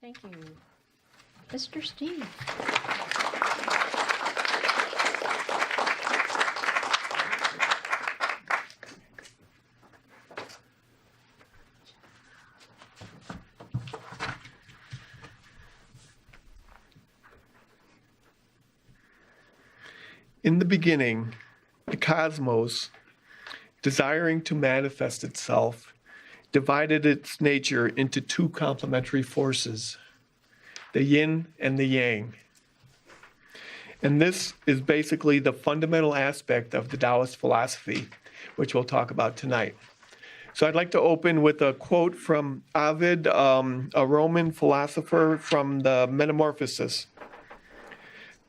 Thank you. Mr. Steve. In the beginning, the cosmos, desiring to manifest itself, divided its nature into two complementary forces, the yin and the yang. And this is basically the fundamental aspect of the Taoist philosophy, which we'll talk about tonight. So I'd like to open with a quote from Ovid, a Roman philosopher, from the Metamorphoses.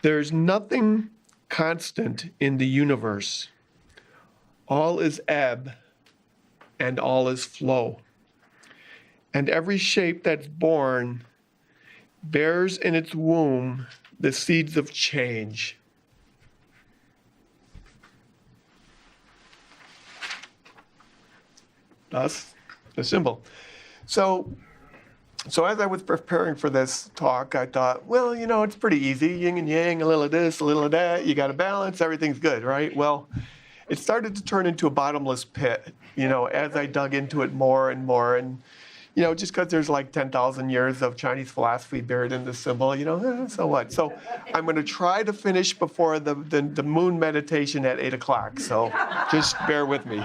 There's nothing constant in the universe. All is ebb and all is flow. And every shape that's born bears in its womb the seeds of change. Thus, the symbol. So as I was preparing for this talk, I thought, well, it's pretty easy. Yin and yang, a little of this, a little of that. You got a balance, everything's good, right? Well, it started to turn into a bottomless pit, as I dug into it more and more. And, just because there's like 10,000 years of Chinese philosophy buried in the symbol, so what? So I'm going to try to finish before the moon meditation at 8 o'clock. So just bear with me.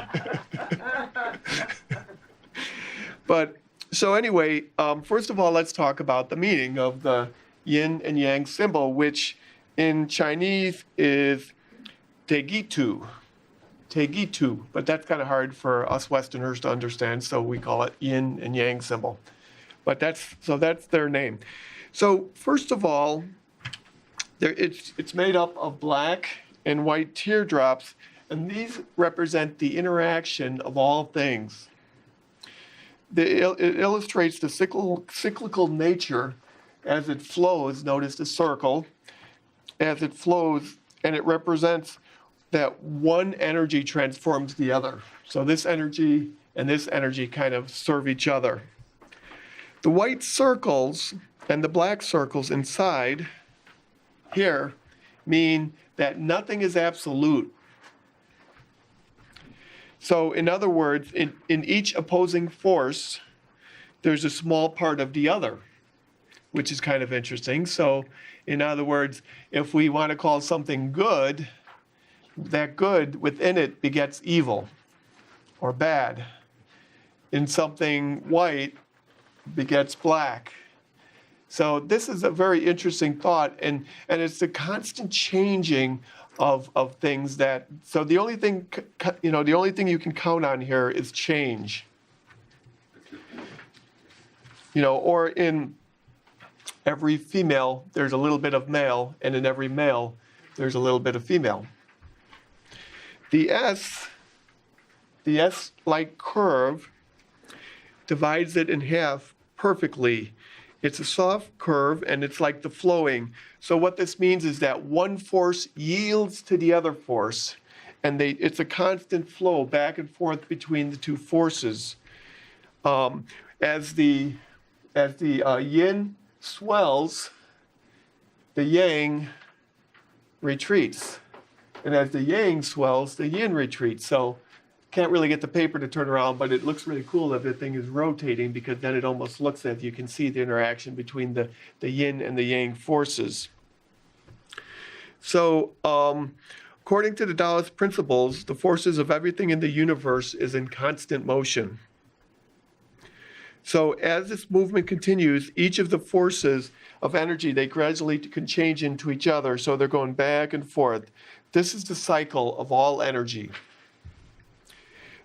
So anyway, first of all, let's talk about the meaning of the Yin and Yang symbol, which in Chinese is Tegitu. Tegitu, but that's kind of hard for us Westerners to understand, so we call it Yin and Yang symbol. But that's their name. So first of all, it's made up of black and white teardrops, and these represent the interaction of all things. It illustrates the cyclical nature as it flows. Notice the circle as it flows, and it represents that one energy transforms the other. So this energy and this energy kind of serve each other. The white circles and the black circles inside here mean that nothing is absolute. So in other words, in each opposing force, there's a small part of the other, which is kind of interesting. So in other words, if we want to call something good, that good within it begets evil or bad. In something white begets black. So this is a very interesting thought, and it's the constant changing of things that, so the only thing you can count on here is change. Or in every female, there's a little bit of male, and in every male, there's a little bit of female. The S-like curve divides it in half perfectly. It's a soft curve, and it's like the flowing. So what this means is that one force yields to the other force, and it's a constant flow back and forth between the two forces. As the yin swells, the yang retreats. And as the yang swells, the yin retreats. So can't really get the paper to turn around, but it looks really cool that the thing is rotating, because then it almost looks as you can see the interaction between the yin and the yang forces. So according to the Taoist principles, the forces of everything in the universe is in constant motion. So as this movement continues, each of the forces of energy, they gradually can change into each other. So they're going back and forth. This is the cycle of all energy.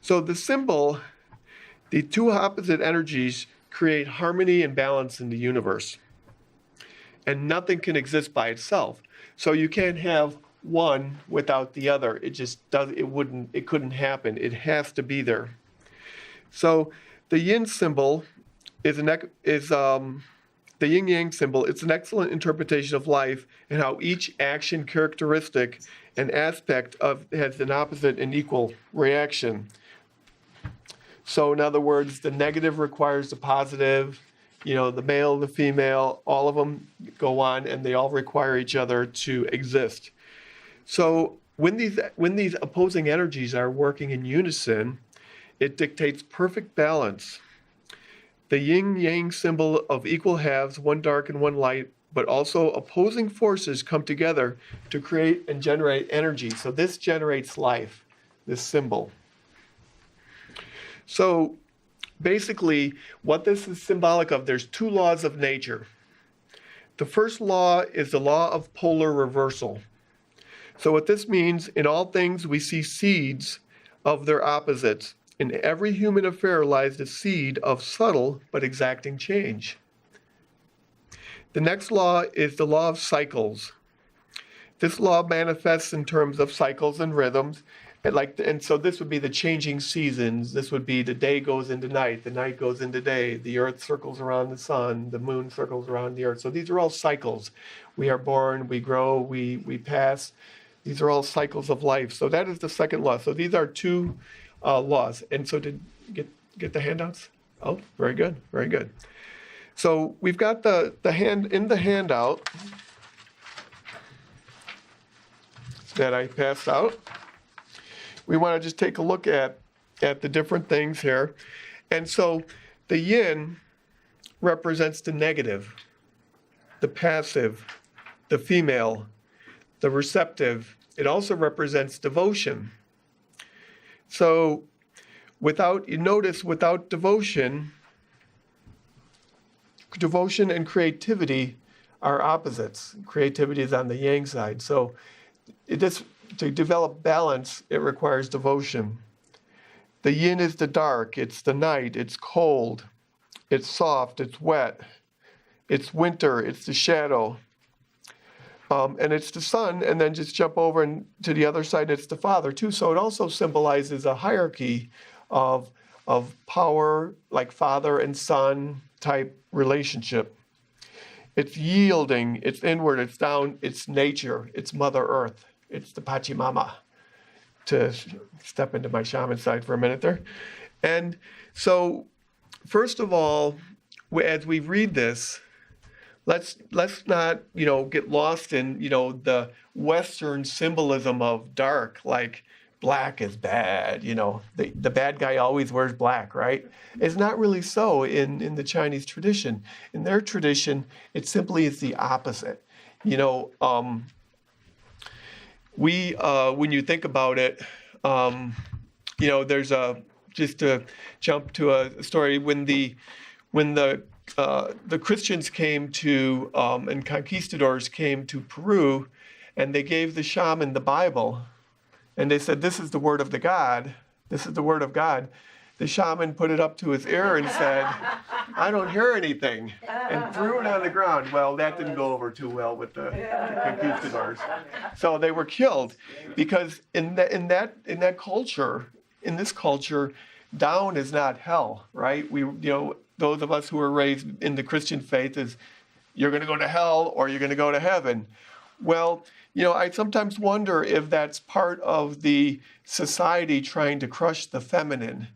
So the symbol, the two opposite energies create harmony and balance in the universe. And nothing can exist by itself. So you can't have one without the other. It couldn't happen. It has to be there. So the yin symbol is the yin-yang symbol. It's an excellent interpretation of life and how each action characteristic and aspect has an opposite and equal reaction. So in other words, the negative requires the positive, The male, the female, all of them go on, and they all require each other to exist. So when these opposing energies are working in unison, it dictates perfect balance. The yin yang symbol of equal halves, one dark and one light, but also opposing forces come together to create and generate energy. So this generates life, this symbol. So basically, what this is symbolic of, there's two laws of nature. The first law is the law of polar reversal. So what this means, in all things we see seeds of their opposites. In every human affair lies the seed of subtle but exacting change. The next law is the law of cycles. This law manifests in terms of cycles and rhythms. And so this would be the changing seasons. This would be the day goes into night, the night goes into day, the earth circles around the sun, the moon circles around the earth. So these are all cycles. We are born, we grow, we pass. These are all cycles of life. So that is the second law. So these are two laws. And so did you get the handouts? Oh, very good, very good. So we've got the hand in the handout that I passed out. We want to just take a look at the different things here. And so the yin represents the negative, the passive, the female, the receptive. It also represents devotion. So without devotion, devotion and creativity are opposites. Creativity is on the yang side. So to develop balance, it requires devotion. The yin is the dark, it's the night, it's cold, it's soft, it's wet, it's winter, it's the shadow. And it's the sun, and then just jump over to the other side, it's the father too. So it also symbolizes a hierarchy of power, like father and son type relationship. It's yielding, it's inward, it's down, it's nature, it's Mother Earth, it's the Pachamama, to step into my shaman side for a minute there. And so, first of all, as we read this, let's not, get lost in, the Western symbolism of dark, like black is bad, the bad guy always wears black, right? It's not really so in the Chinese tradition. In their tradition, it simply is the opposite. When you think about it, there's just to jump to a story, when the Christians came to, and conquistadors came to Peru, and they gave the shaman the Bible, and they said, "This is the word of the God. This is the word of God." The shaman put it up to his ear and said, "I don't hear anything," and threw it on the ground. Well, that didn't go over too well with the conquistadors. So they were killed, because in that culture, in this culture, down is not hell, right? Those of us who were raised in the Christian faith is, you're going to go to hell or you're going to go to heaven. Well, I sometimes wonder if that's part of the society trying to crush the feminine,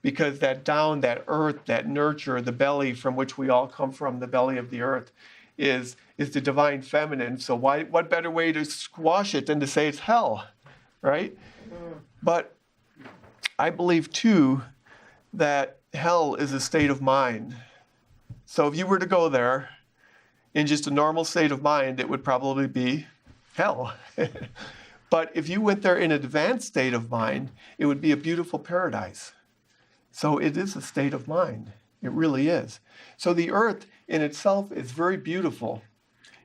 because that down, that earth, that nurture, the belly from which we all come from, the belly of the earth, is the divine feminine. So what better way to squash it than to say it's hell, right? But I believe too that hell is a state of mind. So if you were to go there in just a normal state of mind, it would probably be hell. But if you went there in an advanced state of mind, it would be a beautiful paradise. So it is a state of mind. It really is. So the earth in itself is very beautiful.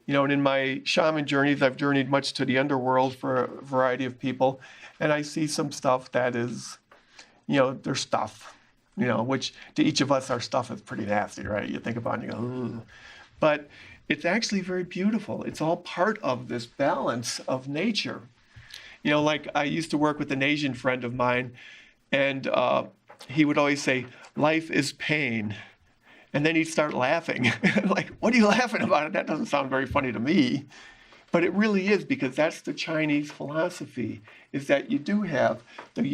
And in my shaman journeys, I've journeyed much to the underworld for a variety of people, and I see some stuff that is, there's stuff, which to each of us, our stuff is pretty nasty, right? You think about it and you go, ugh. But it's actually very beautiful. It's all part of this balance of nature. Like I used to work with an Asian friend of mine, and he would always say, "Life is pain." And then he'd start laughing. Like, what are you laughing about? That doesn't sound very funny to me. But it really is, because that's the Chinese philosophy, is that you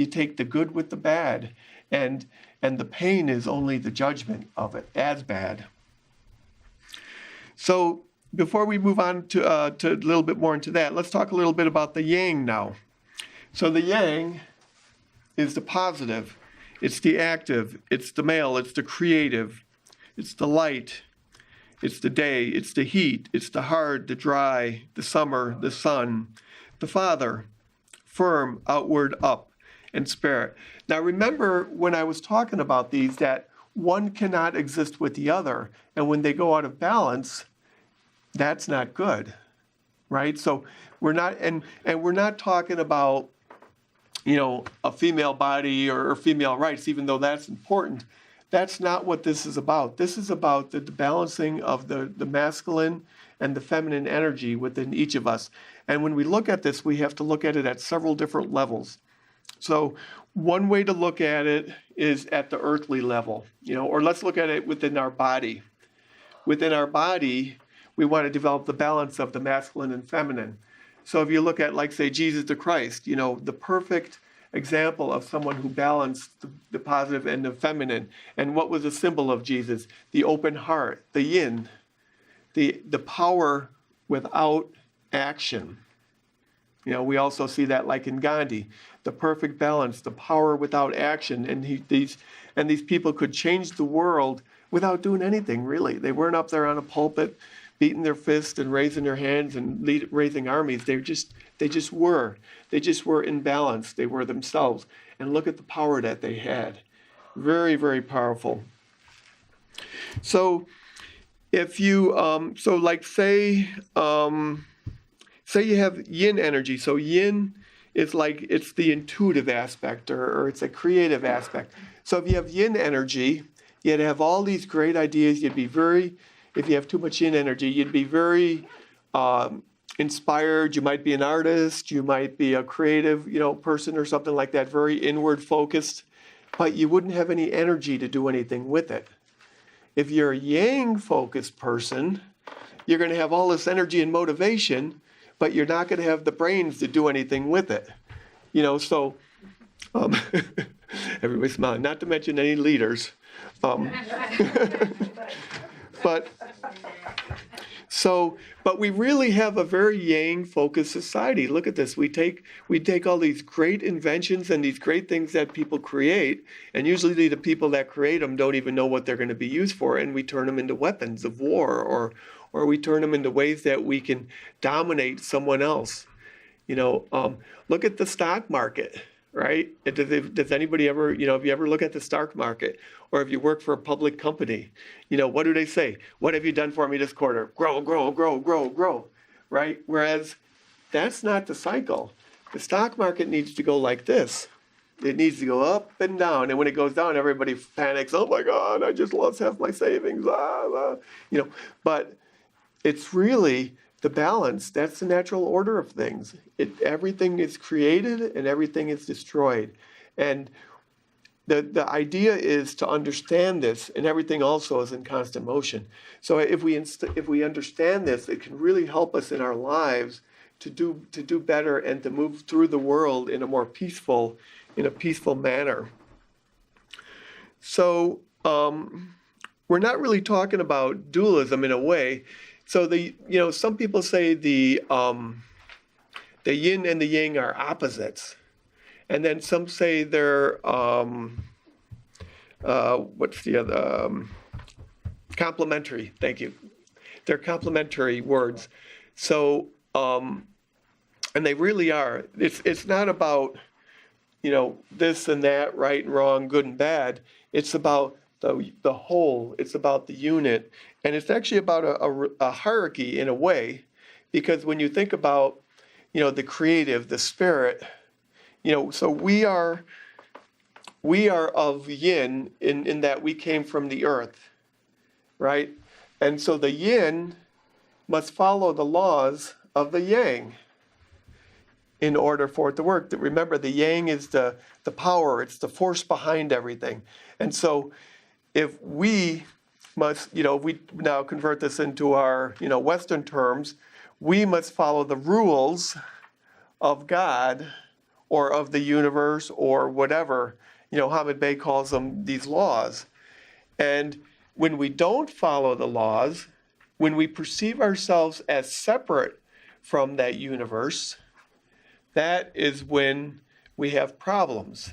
take the good with the bad, and the pain is only the judgment of it as bad. So before we move on to a little bit more into that, let's talk a little bit about the yang now. So the yang is the positive, it's the active, it's the male, it's the creative, it's the light, it's the day, it's the heat, it's the hard, the dry, the summer, the sun, the father, firm, outward, up, and spirit. Now remember when I was talking about these that one cannot exist with the other, and when they go out of balance, that's not good, right? So we're not, and we're not talking about, a female body or female rights, even though that's important. That's not what this is about. This is about the balancing of the masculine and the feminine energy within each of us. And when we look at this, we have to look at it at several different levels. So one way to look at it is at the earthly level, or let's look at it within our body. Within our body, we want to develop the balance of the masculine and feminine. So if you look at, like, say, Jesus the Christ, the perfect example of someone who balanced the positive and the feminine. And what was a symbol of Jesus? The open heart, the yin, the power without action. We also see that, like in Gandhi, the perfect balance, the power without action. And these people could change the world without doing anything, really. They weren't up there on a pulpit beating their fists and raising their hands and raising armies. They just were. They just were in balance. They were themselves. And look at the power that they had. Very, very powerful. So if you, say you have yin energy. So yin is like, it's the intuitive aspect or it's a creative aspect. So if you have yin energy, you'd have all these great ideas. If you have too much yin energy, you'd be very inspired. You might be an artist. You might be a creative, person or something like that, very inward focused, but you wouldn't have any energy to do anything with it. If you're a yang focused person, you're going to have all this energy and motivation, but you're not going to have the brains to do anything with it. Everybody's smiling, not to mention any leaders. But we really have a very yang-focused society. Look at this. We take all these great inventions and these great things that people create, and usually the people that create them don't even know what they're going to be used for, and we turn them into weapons of war, or we turn them into ways that we can dominate someone else. Look at the stock market, right? Does anybody ever, if you ever look at the stock market, or if you work for a public company, what do they say? What have you done for me this quarter? Grow, grow, grow, grow, grow, right? Whereas that's not the cycle. The stock market needs to go like this. It needs to go up and down. And when it goes down, everybody panics. Oh my God, I just lost half my savings. But it's really the balance. That's the natural order of things. Everything is created and everything is destroyed. And the idea is to understand this, and everything also is in constant motion. So if we understand this, it can really help us in our lives to do better and to move through the world in a peaceful manner. So we're not really talking about dualism in a way. So some people say the yin and the yang are opposites. And then some say they're, what's the other? Complementary, thank you. They're complementary words. So, and they really are. It's not about, this and that, right and wrong, good and bad. It's about the whole. It's about the unit. And it's actually about a hierarchy in a way, because when you think about, the creative, the spirit, so we are of yin in that we came from the earth, right? And so the yin must follow the laws of the yang in order for it to work. Remember, the yang is the power, it's the force behind everything. And so if we must, if we now convert this into our, Western terms, we must follow the rules of God or of the universe or whatever, Hamid Bey calls them these laws. And when we don't follow the laws, when we perceive ourselves as separate from that universe, that is when we have problems.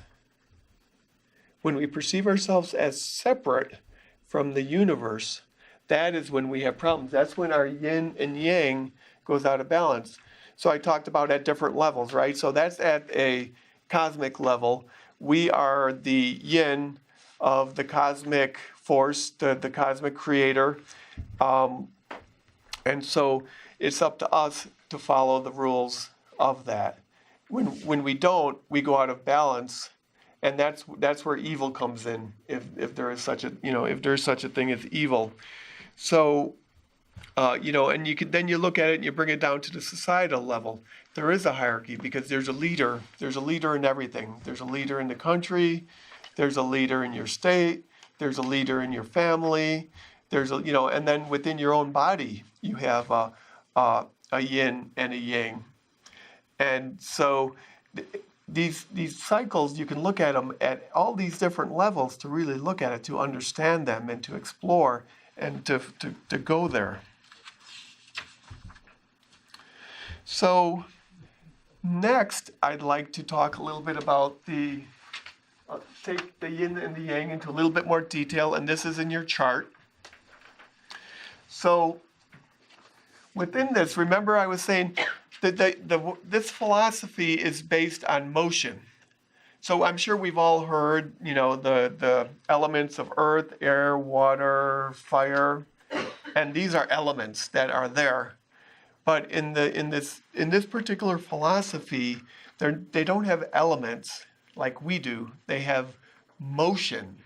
When we perceive ourselves as separate from the universe, that is when we have problems. That's when our yin and yang goes out of balance. So I talked about at different levels, right? So that's at a cosmic level. We are the yin of the cosmic force, the cosmic creator. And so it's up to us to follow the rules of that. When we don't, we go out of balance, and that's where evil comes in. If there is such a if there's such a thing as evil, so and you look at it and you bring it down to the societal level. There is a hierarchy because there's a leader. There's a leader in everything. There's a leader in the country. There's a leader in your state. There's a leader in your family. There's and then within your own body, you have a yin and a yang. And so these cycles, you can look at them at all these different levels to really look at it, to understand them and to explore and to go there. So next, I'd like to talk a little bit about take the yin and the yang into a little bit more detail, and this is in your chart. So within this, remember I was saying that this philosophy is based on motion. So I'm sure we've all heard, the elements of earth, air, water, fire, and these are elements that are there. But in this particular philosophy, they don't have elements like we do. They have motion.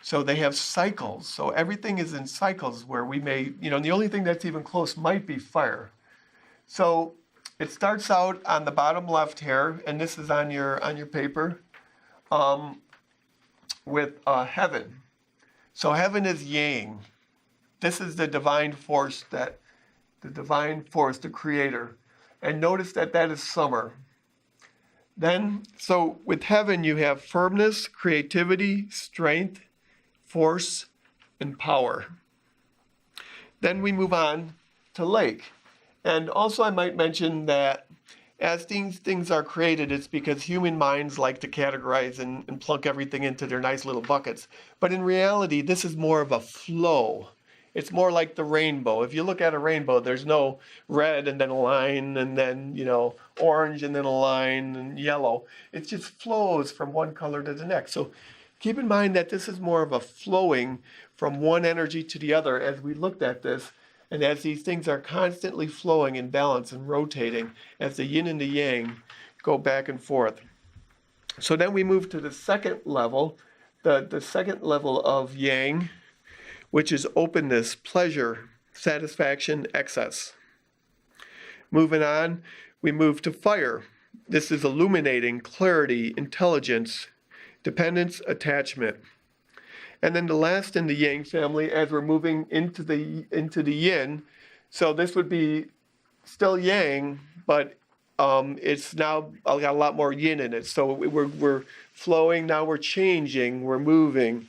So they have cycles. So everything is in cycles where we may, the only thing that's even close might be fire. So it starts out on the bottom left here, and this is on your paper, with heaven. So heaven is yang. This is the divine force, the creator. And notice that is summer. Then, so with heaven, you have firmness, creativity, strength, force, and power. Then we move on to lake. And also I might mention that as things are created, it's because human minds like to categorize and plunk everything into their nice little buckets. But in reality, this is more of a flow. It's more like the rainbow. If you look at a rainbow, there's no red and then a line and then, orange and then a line and yellow. It just flows from one color to the next. So keep in mind that this is more of a flowing from one energy to the other as we looked at this. And as these things are constantly flowing in balance and rotating, as the yin and the yang go back and forth. So then we move to the second level, the second level of yang, which is openness, pleasure, satisfaction, excess. Moving on, we move to fire. This is illuminating, clarity, intelligence, dependence, attachment. And then the last in the yang family, as we're moving into the yin, so this would be still yang, but it's now got a lot more yin in it. So we're flowing, now we're changing, we're moving.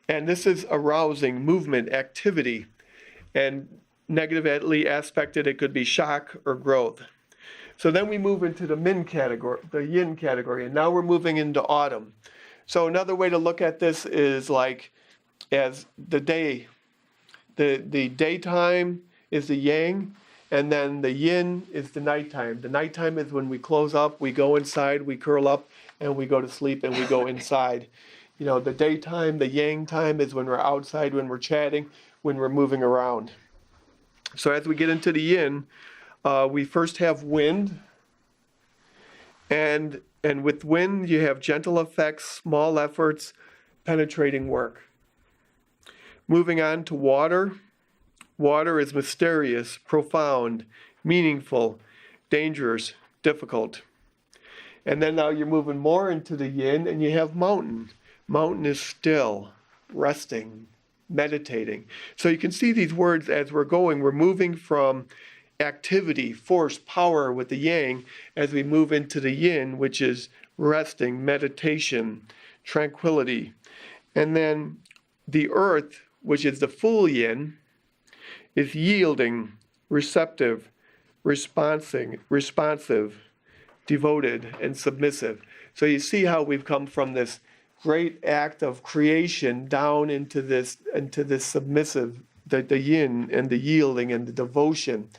And this is arousing, movement, activity. And negatively aspected, it could be shock or growth. So then we move into the yin category, and now we're moving into autumn. So another way to look at this is like as the day. The daytime is the yang, and then the yin is the nighttime. The nighttime is when we close up, we go inside, we curl up, and we go to sleep, and we go inside. The daytime, the yang time is when we're outside, when we're chatting, when we're moving around. So as we get into the yin, we first have wind. And with wind, you have gentle effects, small efforts, penetrating work. Moving on to water. Water is mysterious, profound, meaningful, dangerous, difficult. And then now you're moving more into the yin, and you have mountain. Mountain is still, resting, meditating. So you can see these words as we're going. We're moving from activity, force, power with the yang as we move into the yin, which is resting, meditation, tranquility. And then the earth, which is the full yin, is yielding, receptive, responsive, devoted, and submissive. So you see how we've come from this great act of creation down into this submissive, the yin and the yielding and the devotion.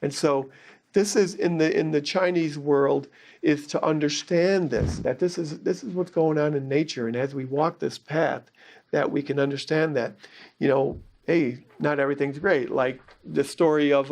And so this is in the Chinese world, is to understand that this is what's going on in nature. And as we walk this path, that we can understand that, hey, not everything's great. Like the story of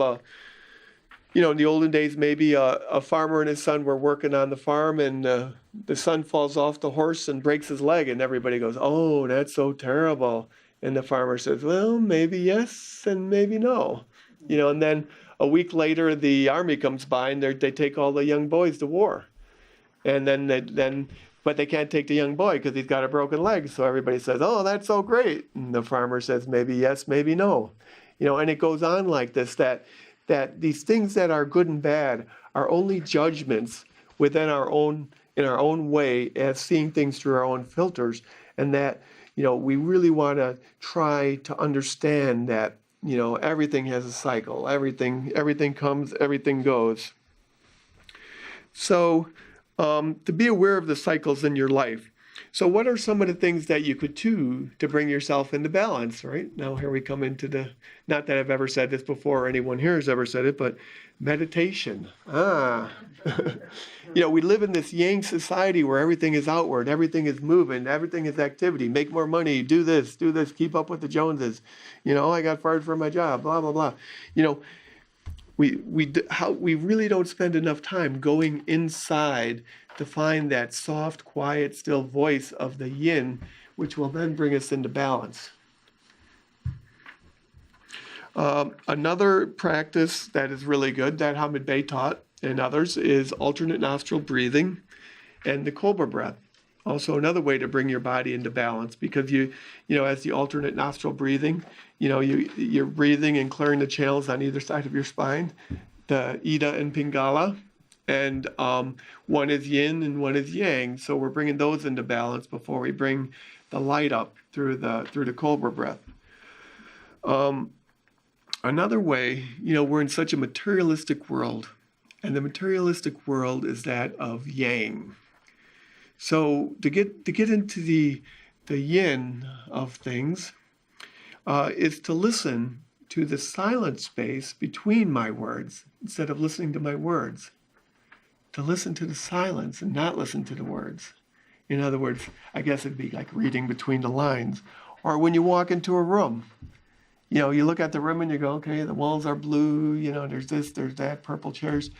in the olden days, maybe a farmer and his son were working on the farm, and the son falls off the horse and breaks his leg, and everybody goes, "Oh, that's so terrible." And the farmer says, "Well, maybe yes and maybe no." And then a week later, the army comes by and they take all the young boys to war, and but they can't take the young boy because he's got a broken leg. So everybody says, "Oh, that's so great," and the farmer says, "Maybe yes, maybe no." And it goes on like this, that these things that are good and bad are only judgments within in our own way, as seeing things through our own filters, and that we really want to try to understand that everything has a cycle, everything comes, everything goes. So to be aware of the cycles in your life. So what are some of the things that you could do to bring yourself into balance, right? Now here we come into not that I've ever said this before or anyone here has ever said it, but meditation. We live in this yang society where everything is outward, everything is moving, everything is activity, make more money, do this, keep up with the Joneses. I got fired from my job, blah, blah, blah. We really don't spend enough time going inside to find that soft, quiet, still voice of the yin, which will then bring us into balance. Another practice that is really good that Hamid Bey taught and others is alternate nostril breathing and the cobra breath. Also another way to bring your body into balance, because as the alternate nostril breathing, you're breathing and clearing the channels on either side of your spine, the Ida and Pingala, and one is yin and one is yang. So we're bringing those into balance before we bring the light up through the cobra breath. Another way, we're in such a materialistic world, and the materialistic world is that of yang. So to get into the yin of things is to listen to the silent space between my words instead of listening to my words. To listen to the silence and not listen to the words. In other words, I guess it'd be like reading between the lines. Or when you walk into a room, you look at the room and you go, okay, the walls are blue, there's this, there's that, purple chairs.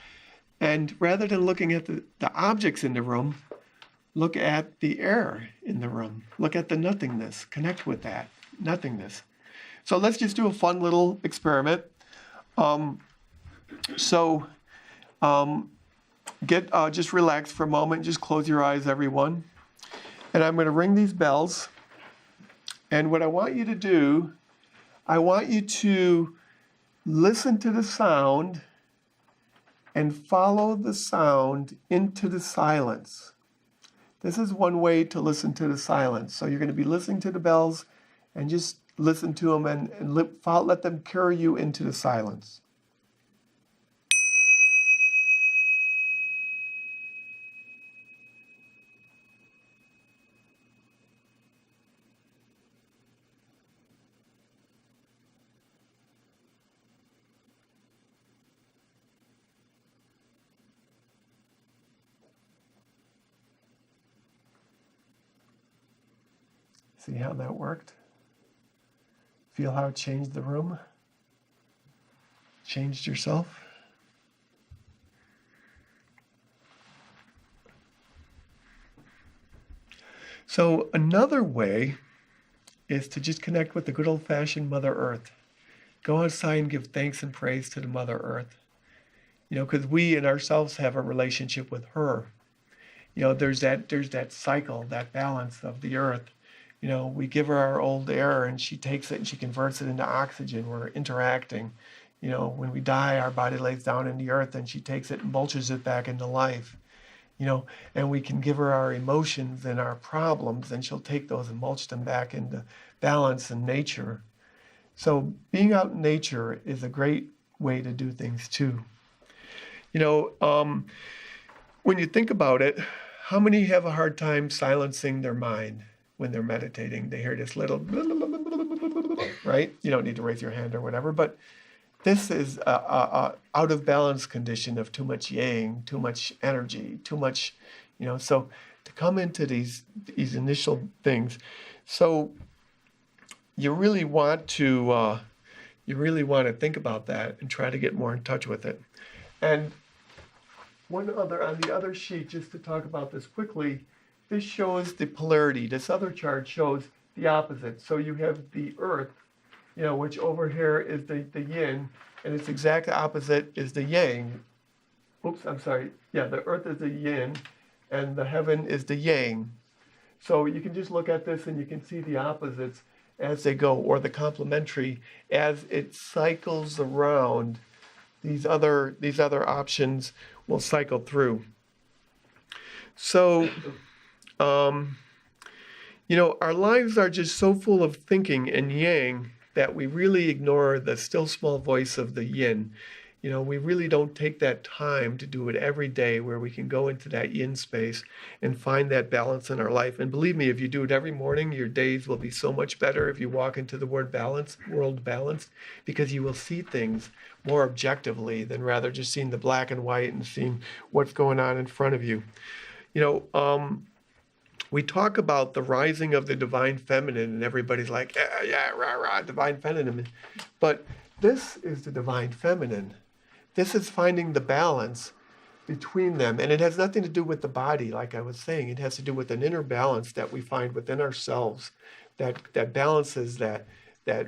And rather than looking at the objects in the room, look at the air in the room. Look at the nothingness. Connect with that nothingness. So let's just do a fun little experiment. Just relax for a moment. Just close your eyes, everyone. And I'm going to ring these bells. And what I want you to do, I want you to listen to the sound and follow the sound into the silence. This is one way to listen to the silence. So you're going to be listening to the bells and just listen to them and let them carry you into the silence. See how that worked? Feel how it changed the room? Changed yourself? So another way is to just connect with the good old-fashioned Mother Earth. Go outside and give thanks and praise to the Mother Earth. Because we in ourselves have a relationship with her. There's that cycle, that balance of the earth. We give her our old air and she takes it and she converts it into oxygen. We're interacting. When we die, our body lays down in the earth and she takes it and mulches it back into life. And we can give her our emotions and our problems and she'll take those and mulch them back into balance and nature. So being out in nature is a great way to do things too. You know, when you think about it, how many have a hard time silencing their mind when they're meditating? They hear this little, right? You don't need to raise your hand or whatever, but this is a out of balance condition of too much yang, too much energy, too much, so to come into these initial things. So you really want to think about that and try to get more in touch with it. And one other, on the other sheet, just to talk about this quickly, this shows the polarity. This other chart shows the opposite. So you have the earth, which over here is the yin, and its exact opposite is the yang. Oops, I'm sorry. Yeah, the earth is the yin, and the heaven is the yang. So you can just look at this and you can see the opposites as they go, or the complementary as it cycles around. These other options will cycle through. So, our lives are just so full of thinking and yang that we really ignore the still small voice of the yin. We really don't take that time to do it every day, where we can go into that yin space and find that balance in our life. And believe me, if you do it every morning, your days will be so much better if you walk into the world balance, because you will see things more objectively than rather just seeing the black and white and seeing what's going on in front of you. We talk about the rising of the divine feminine, and everybody's like, yeah, rah, rah, divine feminine. But this is the divine feminine. This is finding the balance between them. And it has nothing to do with the body, like I was saying. It has to do with an inner balance that we find within ourselves that balances that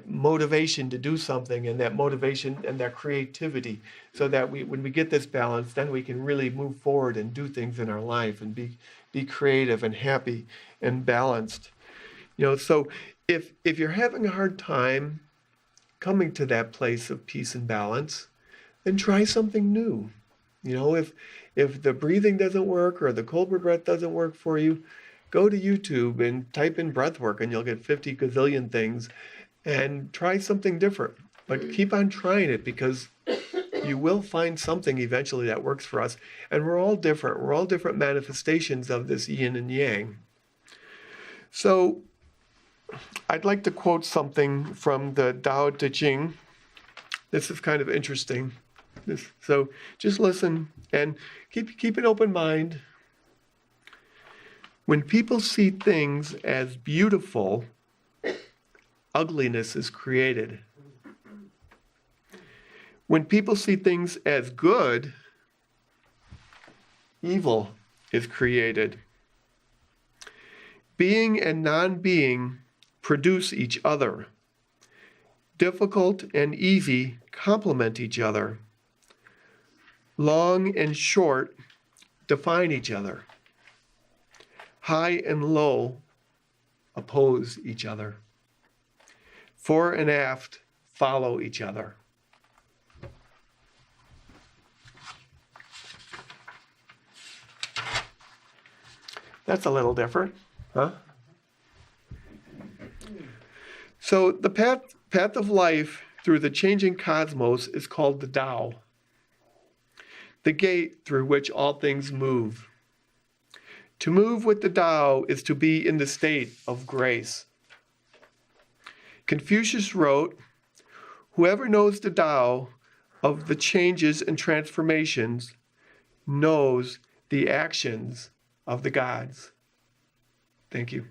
motivation to do something, and that motivation and that creativity, so that when we get this balance, then we can really move forward and do things in our life and be creative and happy and balanced. So if you're having a hard time coming to that place of peace and balance, then try something new. If the breathing doesn't work, or the cobra breath doesn't work for you, go to YouTube and type in breath work, and you'll get 50 gazillion things, and try something different. But keep on trying it, because you will find something eventually that works for us. And we're all different. We're all different manifestations of this yin and yang. So I'd like to quote something from the Tao Te Ching. This is kind of interesting. So just listen and keep an open mind. When people see things as beautiful, ugliness is created. When people see things as good, evil is created. Being and non-being produce each other. Difficult and easy complement each other. Long and short define each other. High and low oppose each other. Fore and aft follow each other. That's a little different, huh? So the path of life through the changing cosmos is called the Tao, the gate through which all things move. To move with the Tao is to be in the state of grace. Confucius wrote, "Whoever knows the Tao of the changes and transformations knows the actions of the gods." Thank you.